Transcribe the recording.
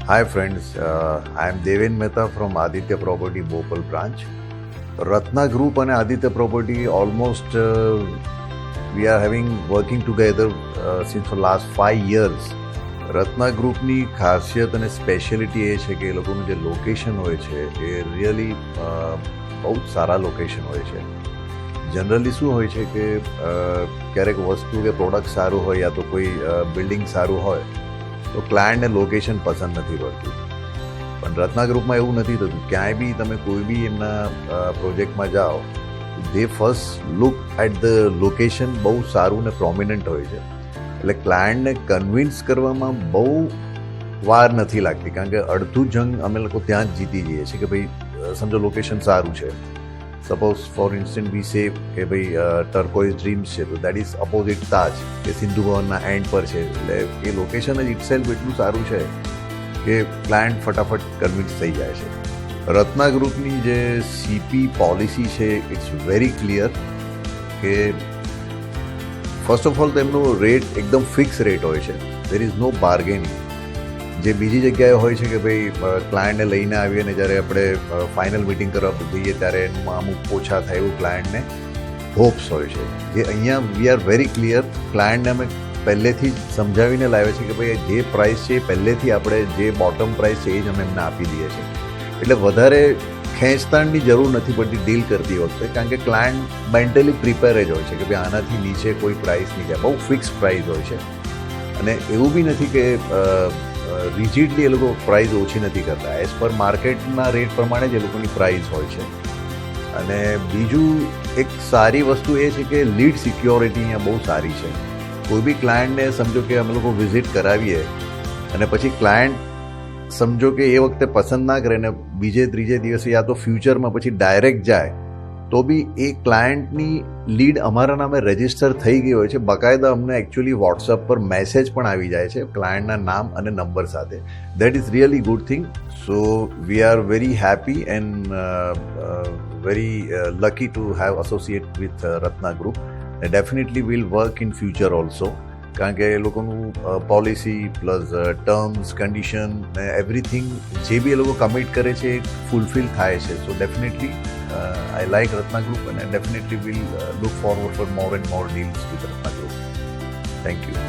Hi friends, I am Deven Mehta from Aditya Property Bhopal branch. Ratna Group and Aditya Property almost we are having working together since the last 5 years. રત્ના ગ્રુપની ખાસિયત અને speciality એ છે કે એ લોકોનું જે location હોય છે એ really બહુ જ સારા લોકેશન હોય છે. જનરલી શું હોય છે કે ક્યારેક વસ્તુ કે પ્રોડક્ટ સારું હોય યા તો કોઈ બિલ્ડિંગ સારું હોય તો ક્લાયન્ટને લોકેશન પસંદ નથી પડતું, પણ રત્ના ગ્રુપમાં એવું નથી થતું. ક્યાંય બી તમે કોઈ બી એમના પ્રોજેક્ટમાં જાઓ, they first look at the location બહુ સારું ને પ્રોમિનન્ટ હોય છે. એટલે ક્લાયન્ટને કન્વિન્સ કરવામાં બહુ વાર નથી લાગતી, કારણ કે અડધું જંગ અમે લોકો ત્યાં જ જીતી જઈએ છીએ કે ભાઈ સમજો લોકેશન સારું છે. સપોઝ ફોર ઇન્સ્ટન્ટ વી સે કે ભાઈ ટર્કોઇઝ ડ્રીમ્સ છે તો દેટ ઇઝ અપોઝિટ તાજ કે સિંધુ ભવનના એન્ડ પર છે. એટલે એ લોકેશન જ ઇટસેલ્ફ એટલું સારું છે કે ક્લાયન્ટ ફટાફટ કન્વિન્સ થઈ જાય છે. રત્ના ગ્રુપની જે સીપી પોલિસી છે ઇટ્સ વેરી ક્લિયર કે ફર્સ્ટ ઓફ ઓલ તેમનો રેટ એકદમ ફિક્સ રેટ હોય છે. There is no bargaining. જે બીજી જગ્યાએ હોય છે કે ભાઈ ક્લાયન્ટને લઈને આવીએ ને જ્યારે આપણે ફાઇનલ મિટિંગ કરવા જઈએ ત્યારે એમાં અમુક ઓછા થાય એવું ક્લાયન્ટને હોપ્સ હોય છે. જે અહીંયા વી આર વેરી ક્લિયર. ક્લાયન્ટને અમે પહેલેથી જ સમજાવીને લાવ્યા છે કે ભાઈ જે પ્રાઇસ છે એ પહેલેથી આપણે જે બોટમ પ્રાઇસ છે એ જ અમે એમને આપી દઈએ છીએ. એટલે વધારે ખેંચતાણની જરૂર નથી પડતી ડીલ કરતી વખતે, કારણ કે ક્લાયન્ટ મેન્ટલી પ્રિપેર જ હોય છે કે ભાઈ આનાથી નીચે કોઈ પ્રાઇસ નહીં જાય. બહુ ફિક્સ પ્રાઇસ હોય છે અને એવું બી નથી કે રિજિડલી એ લોકો પ્રાઇસ ઓછી નથી કરતા. એઝ પર માર્કેટના રેટ પ્રમાણે જ એ લોકોની પ્રાઇસ હોય છે. અને બીજું એક સારી વસ્તુ એ છે કે લીડ સિક્યોરિટી અહીંયા બહુ સારી છે. કોઈ બી ક્લાયન્ટને સમજો કે અમે લોકો વિઝિટ કરાવીએ અને પછી ક્લાયન્ટ સમજો કે એ વખતે પસંદ ના કરે ને બીજે ત્રીજે દિવસે યા તો ફ્યુચરમાં પછી ડાયરેક્ટ જાય તો બી એ ક્લાયન્ટની લીડ અમારા નામે રજિસ્ટર થઈ ગઈ હોય છે. બકાયદા અમને એકચ્યુઅલી વોટ્સઅપ પર મેસેજ પણ આવી જાય છે ક્લાયન્ટના નામ અને નંબર સાથે. That is really good thing. So we are very happy and very lucky to have associate with Ratna group. Definitely will work in future also, કારણ કે એ લોકોનું policy plus terms condition everything જે બી એ લોકો કમિટ કરે છે એ fulfil થાય છે. So definitely I like Ratna group અને definitely will look forward for more and more deals with Ratna group. Thank you.